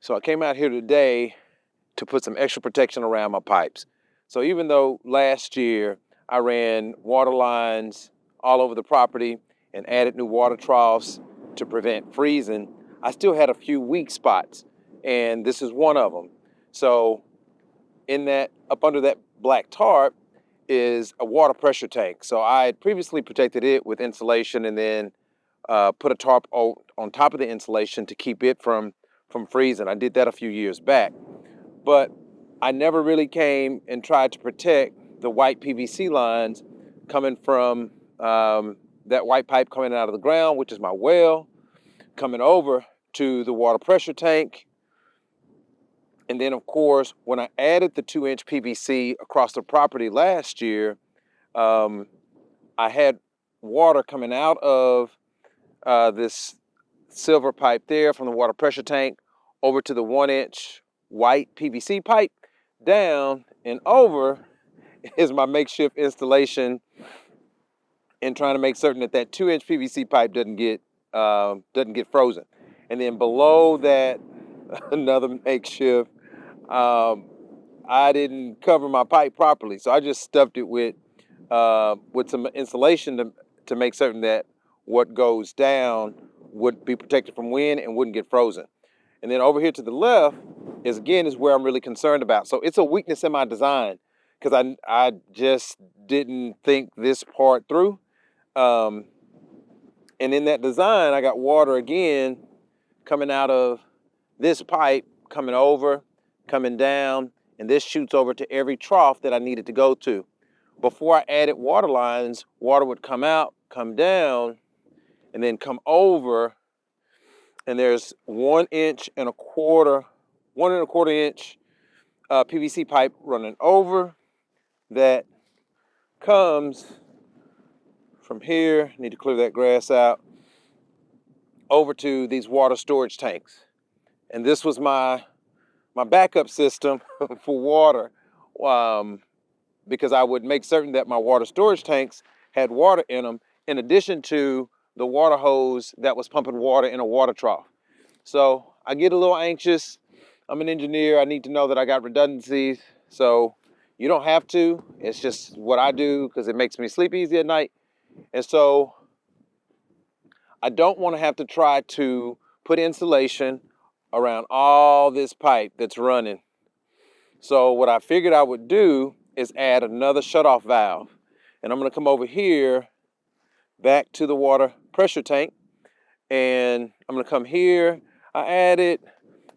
So I came out here today to put some extra protection around my pipes. So even though last year I ran water lines all over the property and added new water troughs to prevent freezing, I still had a few weak spots, and this is one of them. So in that, up under that black tarp is a water pressure tank. So I had previously protected it with insulation and then put a tarp on top of the insulation to keep it from freezing. I did that a few years back, but I never really came and tried to protect the white PVC lines coming from that white pipe coming out of the ground, which is my well, coming over to the water pressure tank. And then, of course, when I added the 2-inch PVC across the property last year, I had water coming out of this silver pipe there from the water pressure tank over to the 1-inch white PVC pipe. Down and over is my makeshift installation, and trying to make certain that that 2-inch PVC pipe doesn't get frozen. And then below that, another makeshift. I didn't cover my pipe properly, so I just stuffed it with some insulation to make certain that what goes down would be protected from wind and wouldn't get frozen. And then over here to the left is where I'm really concerned about. So it's a weakness in my design because I just didn't think this part through. And in that design, I got water again coming out of this pipe, coming over, coming down, and this shoots over to every trough that I needed to go to. Before I added water lines, water would come out, come down, and then come over, and there's 1.25 inch PVC pipe running over that comes from here, need to clear that grass out, over to these water storage tanks. And this was my backup system for water, because I would make certain that my water storage tanks had water in them, in addition to the water hose that was pumping water in a water trough. So I get a little anxious. I'm an engineer. I need to know that I got redundancies. So you don't have to. It's just what I do because it makes me sleep easy at night. And so I don't want to have to try to put insulation around all this pipe that's running. So what I figured I would do is add another shutoff valve. And I'm going to come over here back to the water pressure tank, and I'm going to come here. I added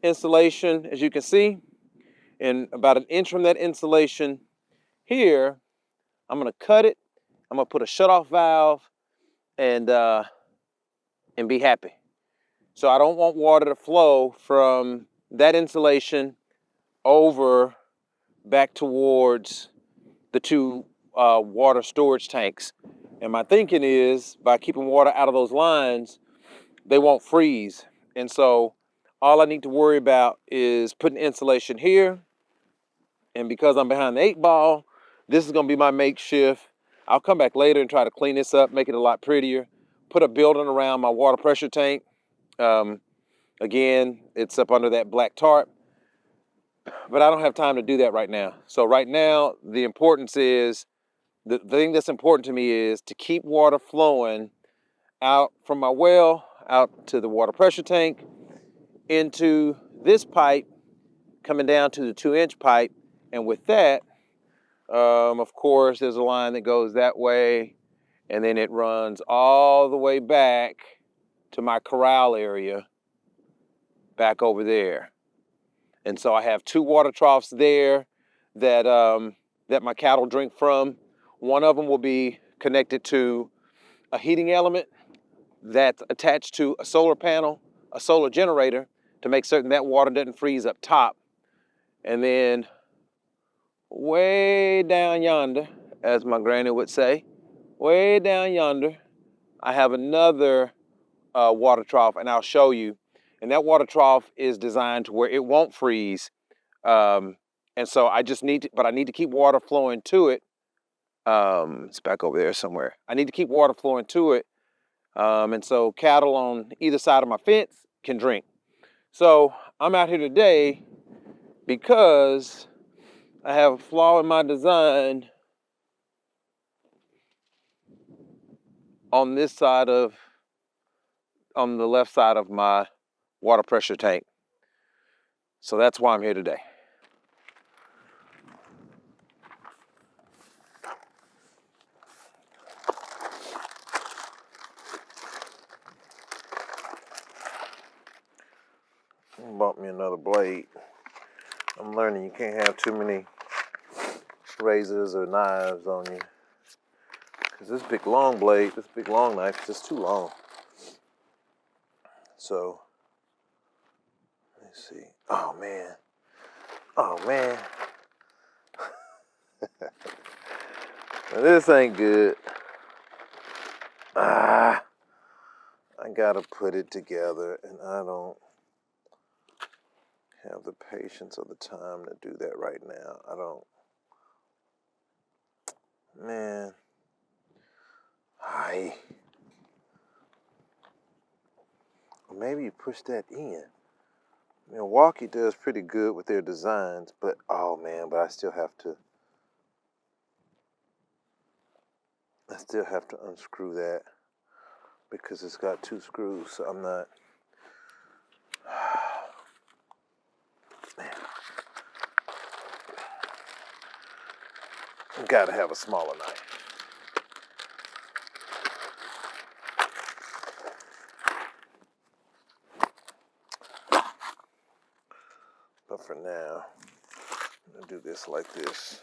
insulation, as you can see, and about 1 inch from that insulation here, I'm going to cut it. I'm going to put a shutoff valve and be happy. So I don't want water to flow from that insulation over back towards the two water storage tanks. And my thinking is, by keeping water out of those lines, they won't freeze. And so all I need to worry about is putting insulation here. And because I'm behind the 8-ball, this is going to be my makeshift. I'll come back later and try to clean this up, make it a lot prettier, put a building around my water pressure tank. Again, it's up under that black tarp, but I don't have time to do that right now. So right now, the thing that's important to me is to keep water flowing out from my well, out to the water pressure tank, into this pipe, coming down to the 2-inch pipe. And with that, of course, there's a line that goes that way, and then it runs all the way back to my corral area, back over there. And so I have 2 water troughs there that that my cattle drink from. One of them will be connected to a heating element that's attached to a solar panel, a solar generator, to make certain that water doesn't freeze up top. And then way down yonder, as my granny would say, way down yonder, I have another water trough, and I'll show you. And that water trough is designed to where it won't freeze. And so I need to keep water flowing to it. It's back over there somewhere. I need to keep water flowing to it. And so cattle on either side of my fence can drink. So I'm out here today because I have a flaw in my design on this side on the left side of my water pressure tank. So that's why I'm here today. Bought me another blade. I'm learning you can't have too many razors or knives on you. Because this big long blade, this big long knife is just too long. So, let's see. Oh man. Oh man. Now, this ain't good. I gotta put it together, and I don't have the patience or the time to do that right now. I don't. Man. Maybe you push that in. Milwaukee does pretty good with their designs, but oh man, but I still have to unscrew that because it's got 2 screws, so I'm not. Man. You gotta have a smaller knife. But for now, I'm gonna do this like this.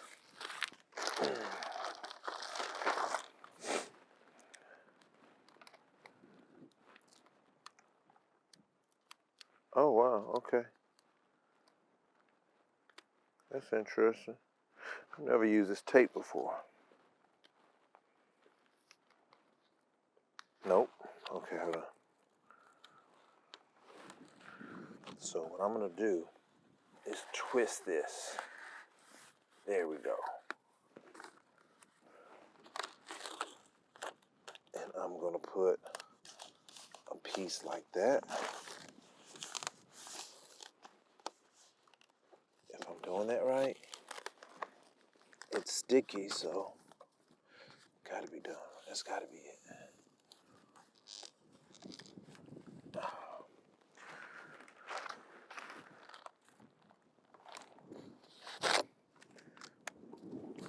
Oh wow, okay. That's interesting. I've never used this tape before. Nope. Okay, hold on. So what I'm gonna do is twist this. There we go. And I'm gonna put a piece like that. If I'm doing that right. It's sticky, so gotta be done. That's gotta be it.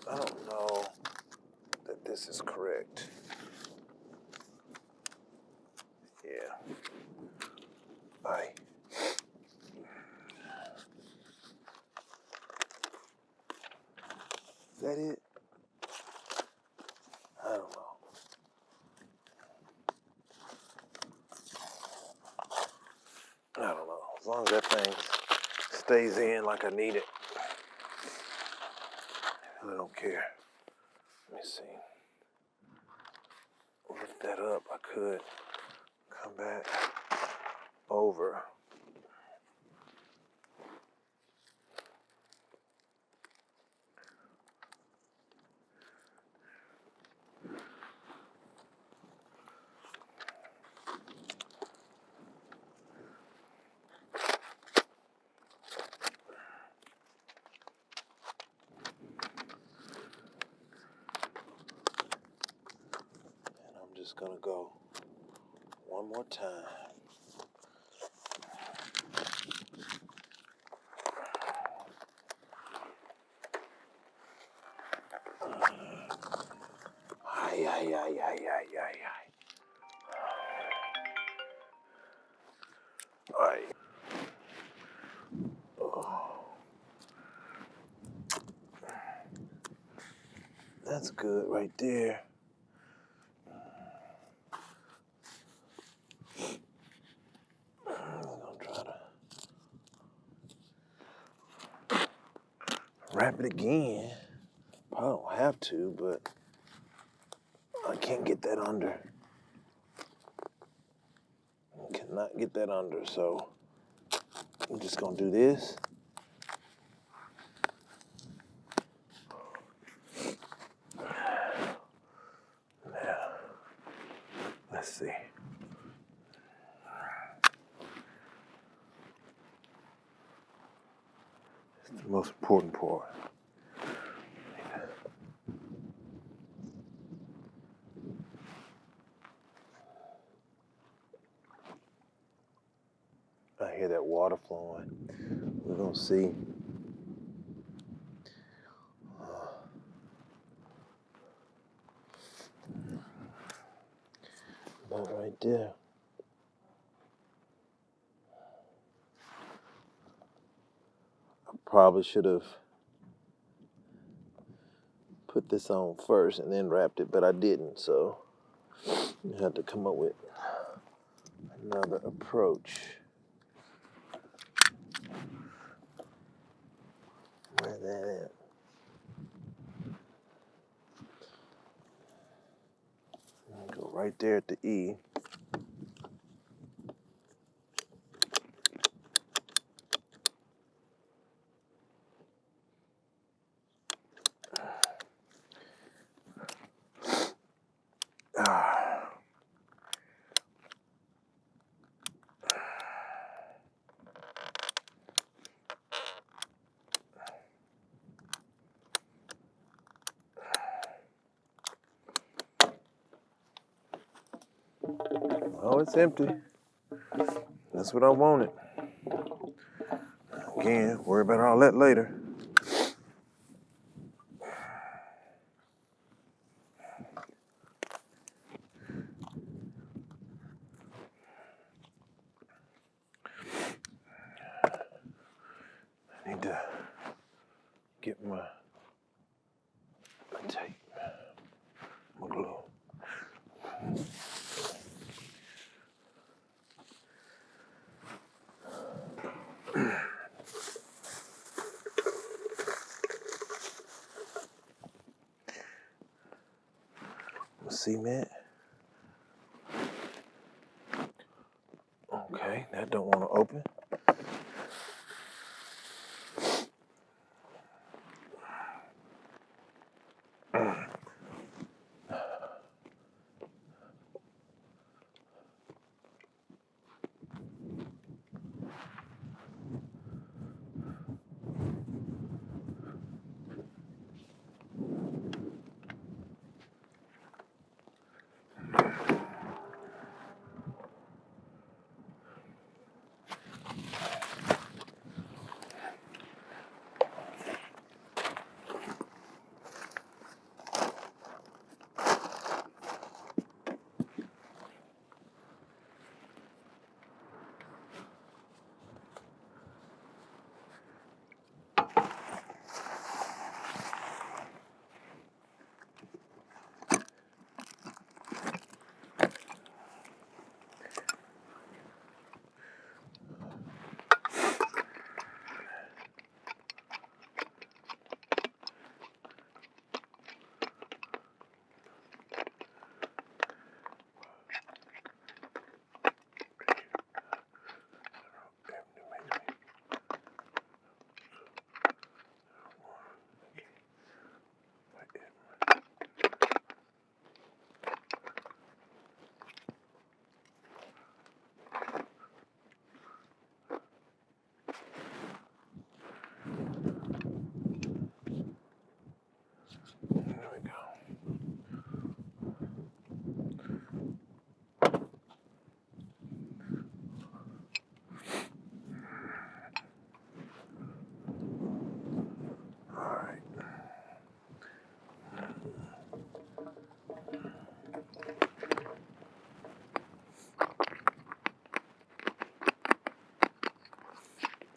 I don't know that this is correct. Yeah. Aye. Is that it? I don't know. I don't know. As long as that thing stays in like I need it, I really don't care. Let me see. Lift that up. I could come back over. And I'm just gonna go one more time. Aye, aye, aye, aye, aye, aye, aye. Aye. Oh. That's good right there. I'm gonna try to wrap it again. I don't have to, but I can't get that under. I cannot get that under, so I'm just gonna do this. Now, let's see. the most important part. I hear that water flowing. We're gonna see. About right there. I probably should have put this on first and then wrapped it, but I didn't, so I had to come up with another approach. Where's that at? Go right there at the E. Oh, it's empty. That's what I wanted. Again, worry about all that later. I need to get my tape, my glue. Cement. Okay, that don't want to open.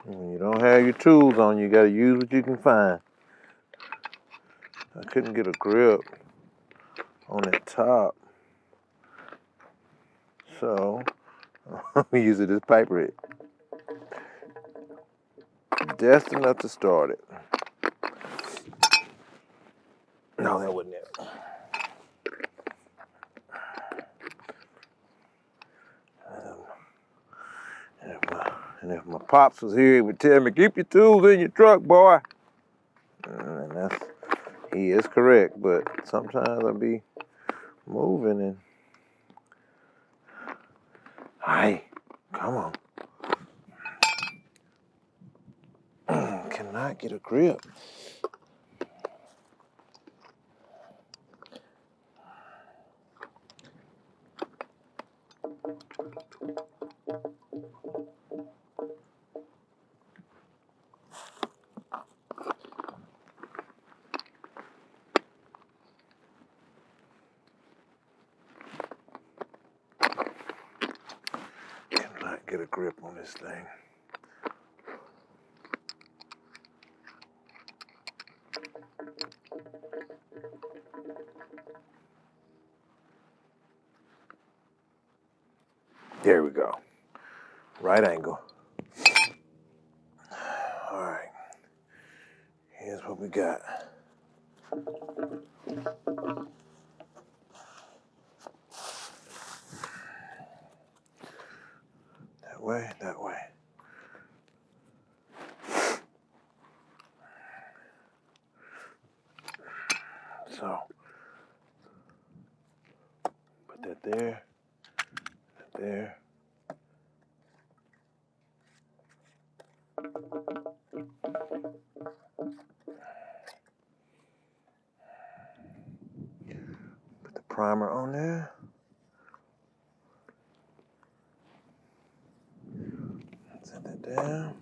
When you don't have your tools on, you got to use what you can find. I couldn't get a grip on the top, so I'm using this pipe wreck. Just enough to start it. No, that wasn't it. And if my pops was here, he would tell me, keep your tools in your truck, boy. And he is correct, but sometimes I be moving and, hey, come on. Okay. cannot get a grip. Cannot get a grip on this thing. There we go. Right angle. All right. Here's what we got. That way, that way. So, put that there, that there. Put the primer on there. Set that down.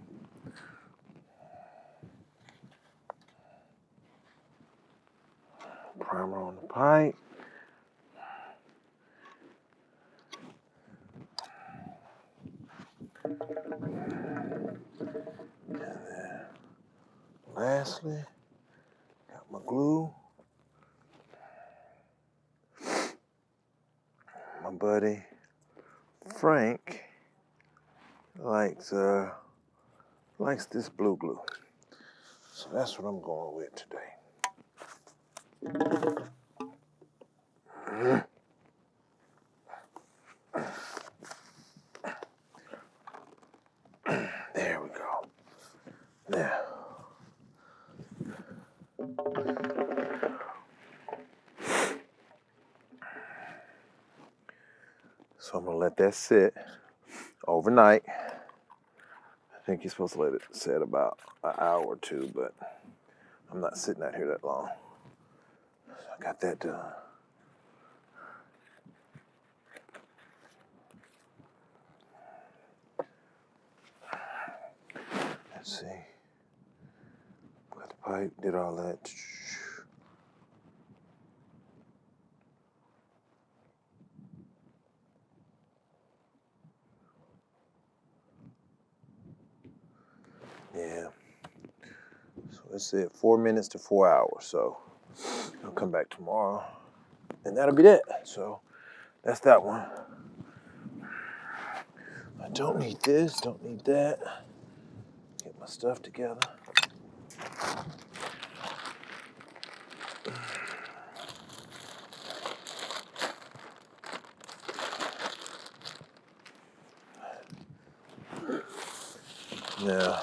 Primer on the pipe. And then lastly, got my glue. My buddy Frank likes this blue glue. So that's what I'm going with today. There we go. Now, so I'm gonna let that sit overnight. I think you're supposed to let it sit about an hour or two, but I'm not sitting out here that long. So I got that done. Let's see. Got the pipe, did all that. Yeah. So it's at 4 minutes to 4 hours. So I'll come back tomorrow and that'll be that. So that's that one. I don't need this, don't need that. Get my stuff together. Now,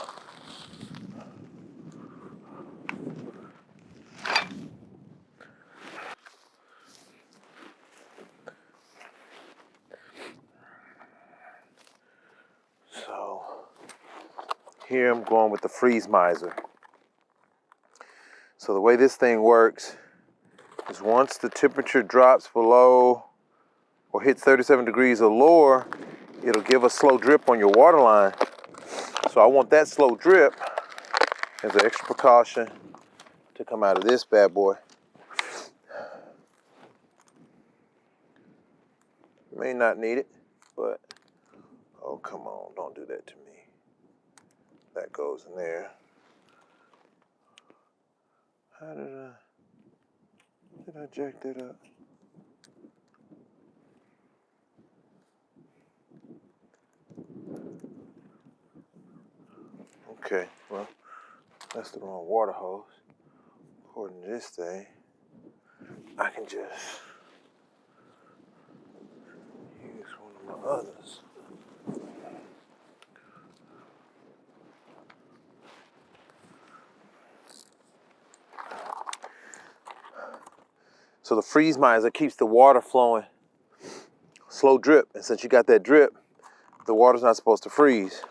so here I'm going with the freeze mizer. So the way this thing works is once the temperature drops below or hits 37 degrees or lower, it'll give a slow drip on your water line. So I want that slow drip as an extra precaution to come out of this bad boy. May not need it, but oh, come on, don't do that to me. That goes in there. How did I jack that up? Okay, well, that's the wrong water hose. According to this thing, I can just use one of my others. So the freeze mizer keeps the water flowing, slow drip. And since you got that drip, the water's not supposed to freeze.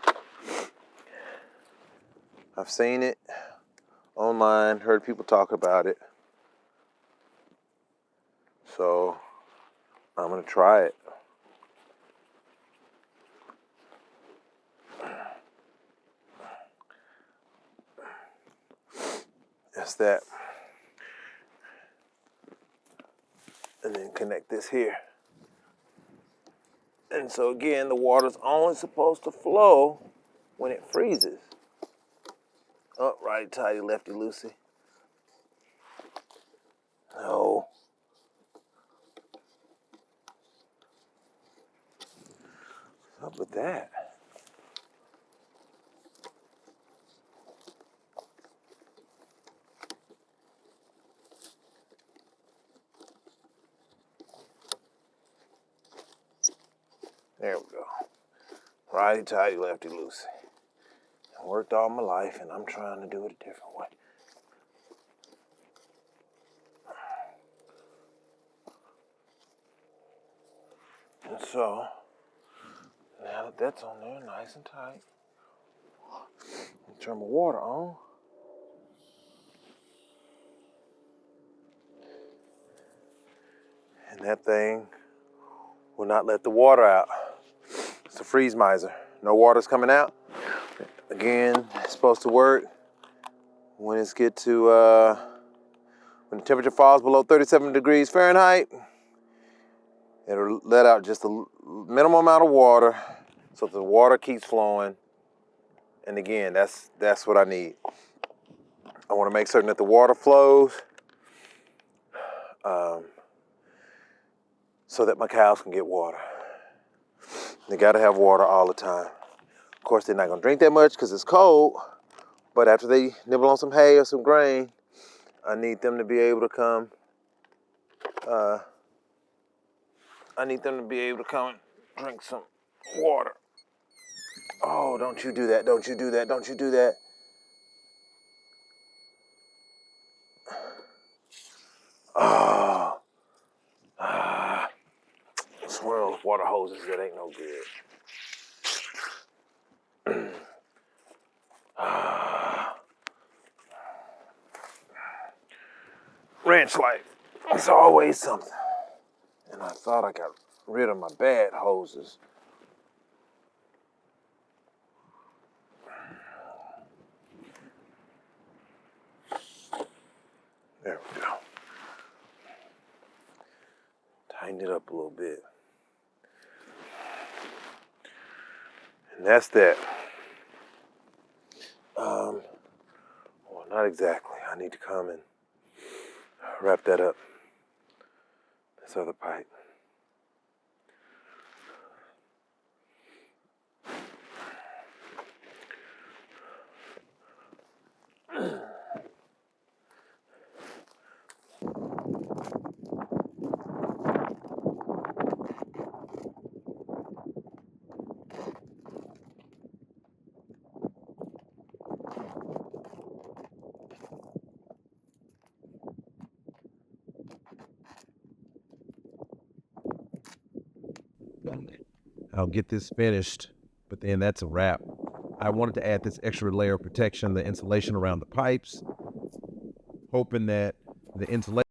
I've seen it online, heard people talk about it. So I'm gonna try it. That's that. And then connect this here. And so again, the water's only supposed to flow when it freezes. Oh, righty tighty, lefty loosey. No. What's up with that? There we go. Righty tighty, lefty loosey. I worked all my life and I'm trying to do it a different way. And so, now that that's on there, nice and tight, turn my water on. And that thing will not let the water out. It's a freeze miser. No water's coming out. Again, it's supposed to work when it's get to, when the temperature falls below 37 degrees Fahrenheit. It'll let out just a minimal amount of water so the water keeps flowing. And again, that's what I need. I want to make certain that the water flows so that my cows can get water. They got to have water all the time. Of course, they're not going to drink that much because it's cold, but after they nibble on some hay or some grain, I need them to be able to come. I need them to be able to come and drink some water. Oh, don't you do that, don't you do that, don't you do that. Oh. Swirl of water hoses, that ain't no good. Ranch life, it's always something. And I thought I got rid of my bad hoses. There we go. Tighten it up a little bit. And that's that. Well, not exactly. I need to come and wrap that up. This other pipe. I'll get this finished, but then that's a wrap. I wanted to add this extra layer of protection, the insulation around the pipes, hoping that the insulation